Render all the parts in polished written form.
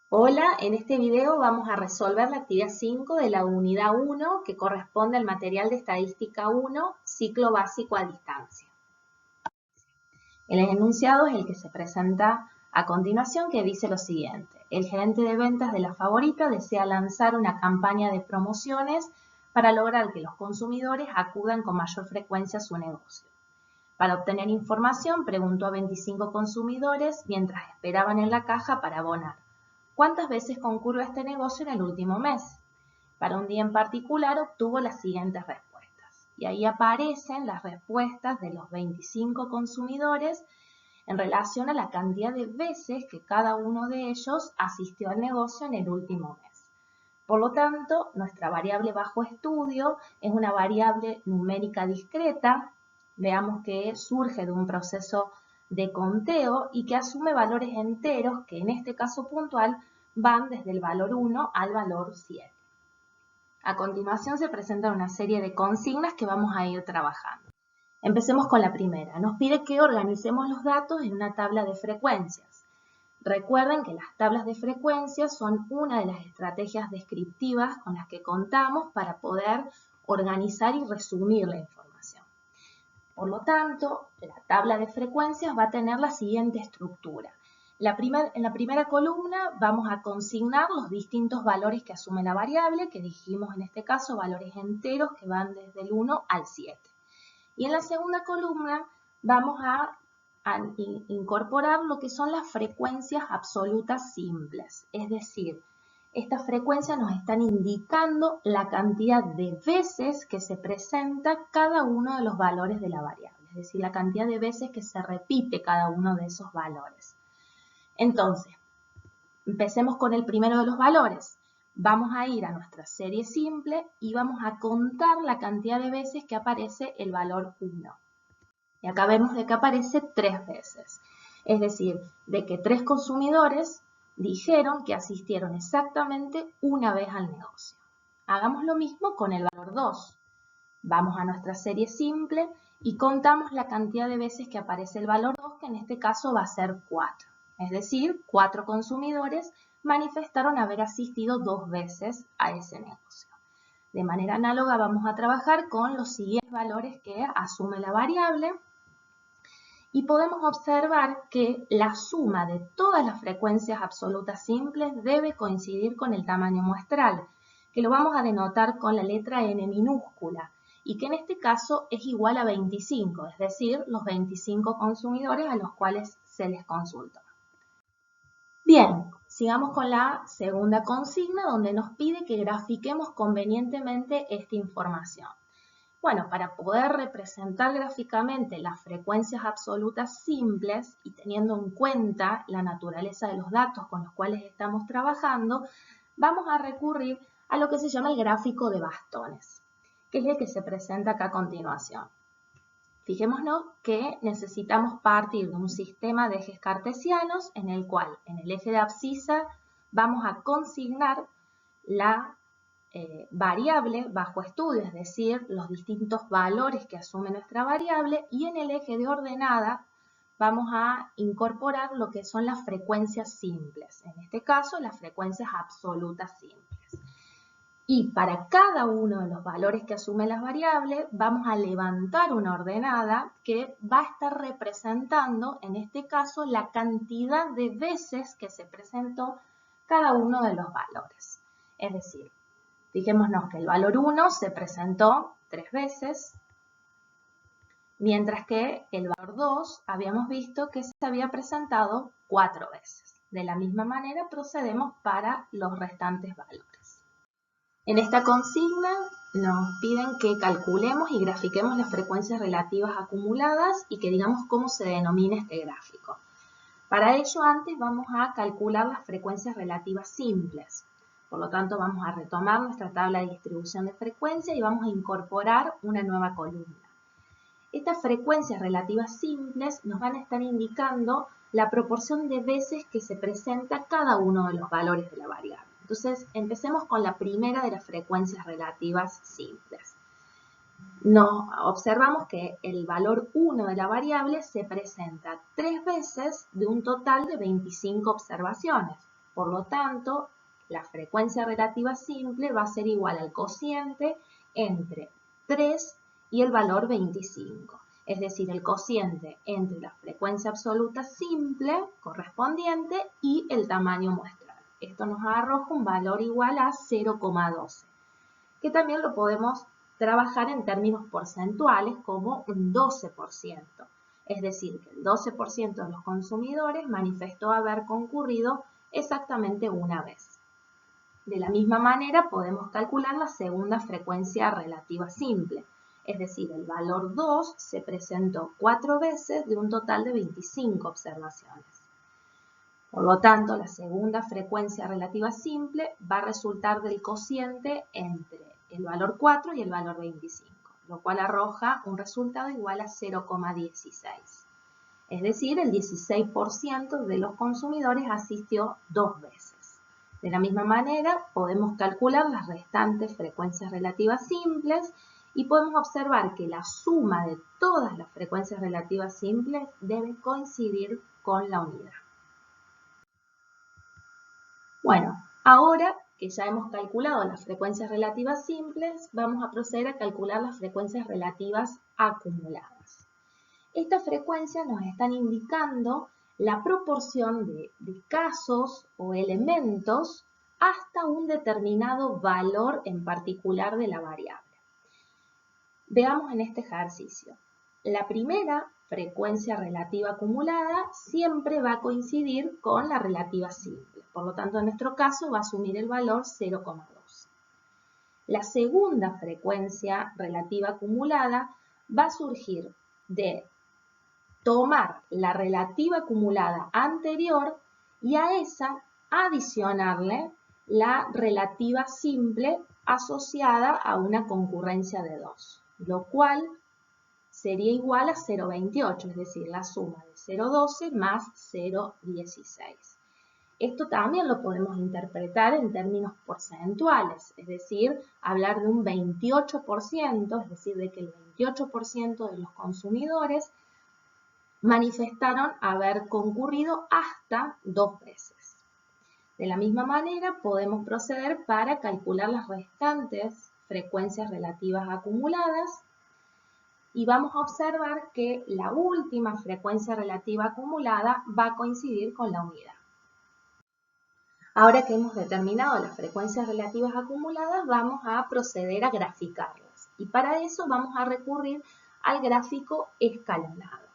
Hola, en este video vamos a resolver la actividad 5 de la unidad 1 que corresponde al material de estadística 1, ciclo básico a distancia. El enunciado es el que se presenta a continuación, que dice lo siguiente. El gerente de ventas de La Favorita desea lanzar una campaña de promociones para lograr que los consumidores acudan con mayor frecuencia a su negocio. Para obtener información, preguntó a 25 consumidores mientras esperaban en la caja para abonar. ¿Cuántas veces concurrió a este negocio en el último mes? Para un día en particular obtuvo las siguientes respuestas. Y ahí aparecen las respuestas de los 25 consumidores en relación a la cantidad de veces que cada uno de ellos asistió al negocio en el último mes. Por lo tanto, nuestra variable bajo estudio es una variable numérica discreta. Veamos que surge de un proceso de conteo y que asume valores enteros que en este caso puntual van desde el valor 1 al valor 7. A continuación se presentan una serie de consignas que vamos a ir trabajando. Empecemos con la primera. Nos pide que organicemos los datos en una tabla de frecuencias. Recuerden que las tablas de frecuencias son una de las estrategias descriptivas con las que contamos para poder organizar y resumir la información. Por lo tanto, la tabla de frecuencias va a tener la siguiente estructura. En la primera columna vamos a consignar los distintos valores que asume la variable, que dijimos en este caso valores enteros que van desde el 1 al 7. Y en la segunda columna vamos a incorporar lo que son las frecuencias absolutas simples. Es decir, estas frecuencias nos están indicando la cantidad de veces que se presenta cada uno de los valores de la variable. Es decir, la cantidad de veces que se repite cada uno de esos valores. Entonces, empecemos con el primero de los valores. Vamos a ir a nuestra serie simple y vamos a contar la cantidad de veces que aparece el valor 1. Y acá vemos de que aparece 3 veces. Es decir, de que 3 consumidores dijeron que asistieron exactamente una vez al negocio. Hagamos lo mismo con el valor 2. Vamos a nuestra serie simple y contamos la cantidad de veces que aparece el valor 2, que en este caso va a ser 4. Es decir, 4 consumidores manifestaron haber asistido 2 veces a ese negocio. De manera análoga vamos a trabajar con los siguientes valores que asume la variable y podemos observar que la suma de todas las frecuencias absolutas simples debe coincidir con el tamaño muestral, que lo vamos a denotar con la letra n minúscula y que en este caso es igual a 25, es decir, los 25 consumidores a los cuales se les consultó. Bien, sigamos con la segunda consigna donde nos pide que grafiquemos convenientemente esta información. Bueno, para poder representar gráficamente las frecuencias absolutas simples y teniendo en cuenta la naturaleza de los datos con los cuales estamos trabajando, vamos a recurrir a lo que se llama el gráfico de bastones, que es el que se presenta acá a continuación. Fijémonos que necesitamos partir de un sistema de ejes cartesianos en el cual en el eje de abscisa vamos a consignar la variable bajo estudio, es decir, los distintos valores que asume nuestra variable, y en el eje de ordenada vamos a incorporar lo que son las frecuencias simples, en este caso las frecuencias absolutas simples. Y para cada uno de los valores que asume las variables vamos a levantar una ordenada que va a estar representando, en este caso, la cantidad de veces que se presentó cada uno de los valores. Es decir, fijémonos que el valor 1 se presentó 3 veces, mientras que el valor 2 habíamos visto que se había presentado 4 veces. De la misma manera procedemos para los restantes valores. En esta consigna nos piden que calculemos y grafiquemos las frecuencias relativas acumuladas y que digamos cómo se denomina este gráfico. Para ello antes vamos a calcular las frecuencias relativas simples. Por lo tanto, vamos a retomar nuestra tabla de distribución de frecuencia y vamos a incorporar una nueva columna. Estas frecuencias relativas simples nos van a estar indicando la proporción de veces que se presenta cada uno de los valores de la variable. Entonces, empecemos con la primera de las frecuencias relativas simples. Observamos que el valor 1 de la variable se presenta 3 veces de un total de 25 observaciones. Por lo tanto, la frecuencia relativa simple va a ser igual al cociente entre 3 y el valor 25. Es decir, el cociente entre la frecuencia absoluta simple correspondiente y el tamaño muestral. Esto nos arroja un valor igual a 0,12, que también lo podemos trabajar en términos porcentuales como un 12%. Es decir, que el 12% de los consumidores manifestó haber concurrido exactamente una vez. De la misma manera podemos calcular la segunda frecuencia relativa simple, es decir, el valor 2 se presentó 4 veces de un total de 25 observaciones. Por lo tanto, la segunda frecuencia relativa simple va a resultar del cociente entre el valor 4 y el valor 25, lo cual arroja un resultado igual a 0,16. Es decir, el 16% de los consumidores asistió 2 veces. De la misma manera, podemos calcular las restantes frecuencias relativas simples y podemos observar que la suma de todas las frecuencias relativas simples debe coincidir con la unidad. Bueno, ahora que ya hemos calculado las frecuencias relativas simples, vamos a proceder a calcular las frecuencias relativas acumuladas. Estas frecuencias nos están indicando la proporción de casos o elementos hasta un determinado valor en particular de la variable. Veamos en este ejercicio. La primera frecuencia relativa acumulada siempre va a coincidir con la relativa simple. Por lo tanto, en nuestro caso va a asumir el valor 0,2. La segunda frecuencia relativa acumulada va a surgir de tomar la relativa acumulada anterior y a esa adicionarle la relativa simple asociada a una concurrencia de 2, lo cual sería igual a 0,28, es decir, la suma de 0,12 más 0,16. Esto también lo podemos interpretar en términos porcentuales, es decir, hablar de un 28%, es decir, de que el 28% de los consumidores manifestaron haber concurrido hasta 2 veces. De la misma manera, podemos proceder para calcular las restantes frecuencias relativas acumuladas y vamos a observar que la última frecuencia relativa acumulada va a coincidir con la unidad. Ahora que hemos determinado las frecuencias relativas acumuladas, vamos a proceder a graficarlas y para eso vamos a recurrir al gráfico escalonado.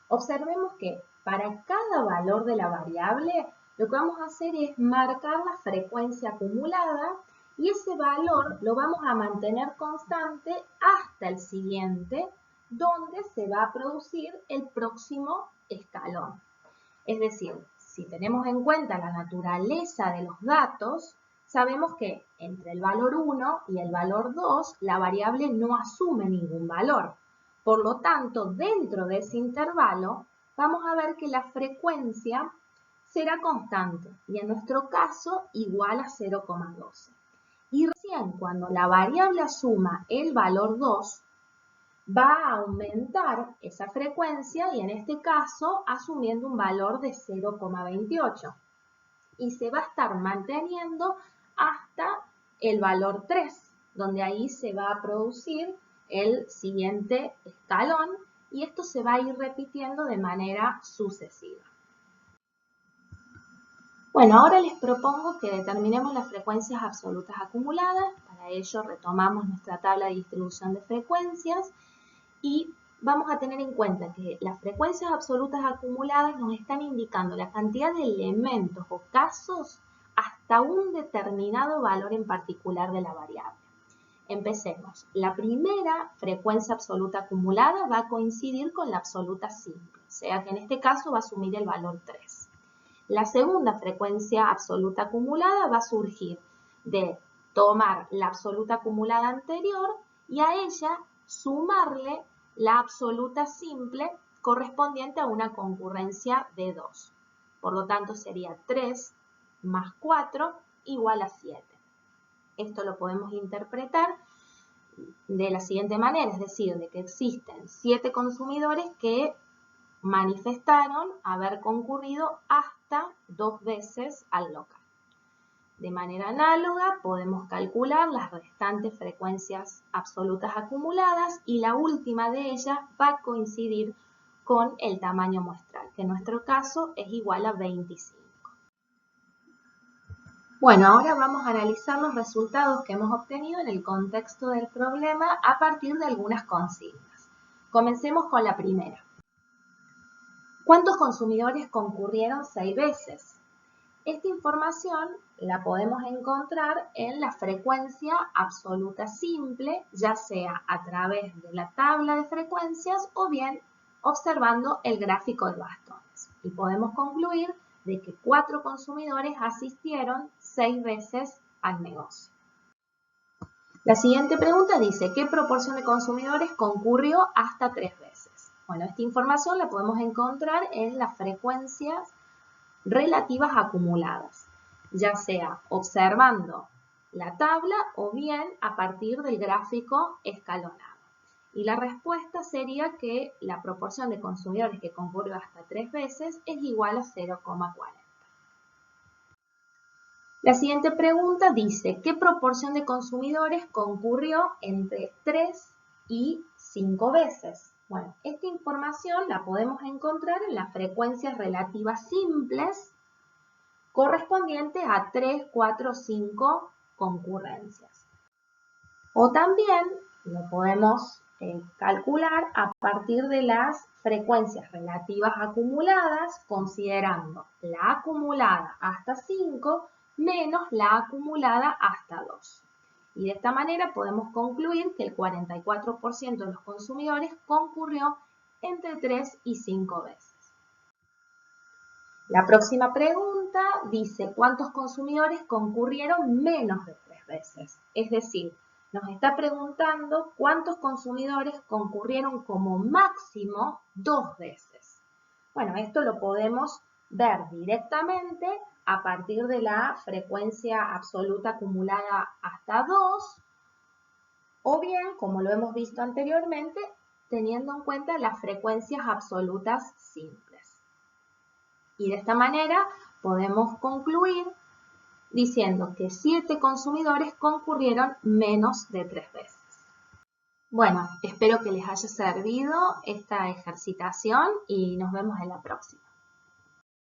Observemos que para cada valor de la variable, lo que vamos a hacer es marcar la frecuencia acumulada y ese valor lo vamos a mantener constante hasta el siguiente, donde se va a producir el próximo escalón. Es decir, si tenemos en cuenta la naturaleza de los datos, sabemos que entre el valor 1 y el valor 2, la variable no asume ningún valor. Por lo tanto, dentro de ese intervalo, vamos a ver que la frecuencia será constante y en nuestro caso igual a 0,12. Y recién cuando la variable asuma el valor 2, va a aumentar esa frecuencia y en este caso asumiendo un valor de 0,28 y se va a estar manteniendo hasta el valor 3, donde ahí se va a producir el siguiente escalón y esto se va a ir repitiendo de manera sucesiva. Bueno, ahora les propongo que determinemos las frecuencias absolutas acumuladas. Para ello retomamos nuestra tabla de distribución de frecuencias y vamos a tener en cuenta que las frecuencias absolutas acumuladas nos están indicando la cantidad de elementos o casos hasta un determinado valor en particular de la variable. Empecemos. La primera frecuencia absoluta acumulada va a coincidir con la absoluta simple, o sea que en este caso va a asumir el valor 3. La segunda frecuencia absoluta acumulada va a surgir de tomar la absoluta acumulada anterior y a ella sumarle la absoluta simple correspondiente a una concurrencia de 2. Por lo tanto, sería 3 más 4 igual a 7. Esto lo podemos interpretar de la siguiente manera, es decir, de que existen 7 consumidores que manifestaron haber concurrido hasta 2 veces al local. De manera análoga, podemos calcular las restantes frecuencias absolutas acumuladas y la última de ellas va a coincidir con el tamaño muestral, que en nuestro caso es igual a 25. Bueno, ahora vamos a analizar los resultados que hemos obtenido en el contexto del problema a partir de algunas consignas. Comencemos con la primera. ¿Cuántos consumidores concurrieron 6 veces? Esta información la podemos encontrar en la frecuencia absoluta simple, ya sea a través de la tabla de frecuencias o bien observando el gráfico de bastones. Y podemos concluir de que 4 consumidores asistieron 6 veces al negocio. La siguiente pregunta dice, ¿qué proporción de consumidores concurrió hasta 3 veces? Bueno, esta información la podemos encontrar en las frecuencias relativas acumuladas, ya sea observando la tabla o bien a partir del gráfico escalonado. Y la respuesta sería que la proporción de consumidores que concurrió hasta 3 veces es igual a 0,40. La siguiente pregunta dice, ¿qué proporción de consumidores concurrió entre 3 y 5 veces? Bueno, esta información la podemos encontrar en las frecuencias relativas simples correspondientes a 3, 4, 5 concurrencias. O también lo podemos calcular a partir de las frecuencias relativas acumuladas, considerando la acumulada hasta 5 menos la acumulada hasta 2. Y de esta manera podemos concluir que el 44% de los consumidores concurrió entre 3 y 5 veces. La próxima pregunta dice, ¿cuántos consumidores concurrieron menos de 3 veces? Es decir, nos está preguntando cuántos consumidores concurrieron como máximo 2 veces. Bueno, esto lo podemos ver directamente a partir de la frecuencia absoluta acumulada hasta 2, o bien, como lo hemos visto anteriormente, teniendo en cuenta las frecuencias absolutas simples. Y de esta manera podemos concluir diciendo que 7 consumidores concurrieron menos de 3 veces. Bueno, espero que les haya servido esta ejercitación y nos vemos en la próxima.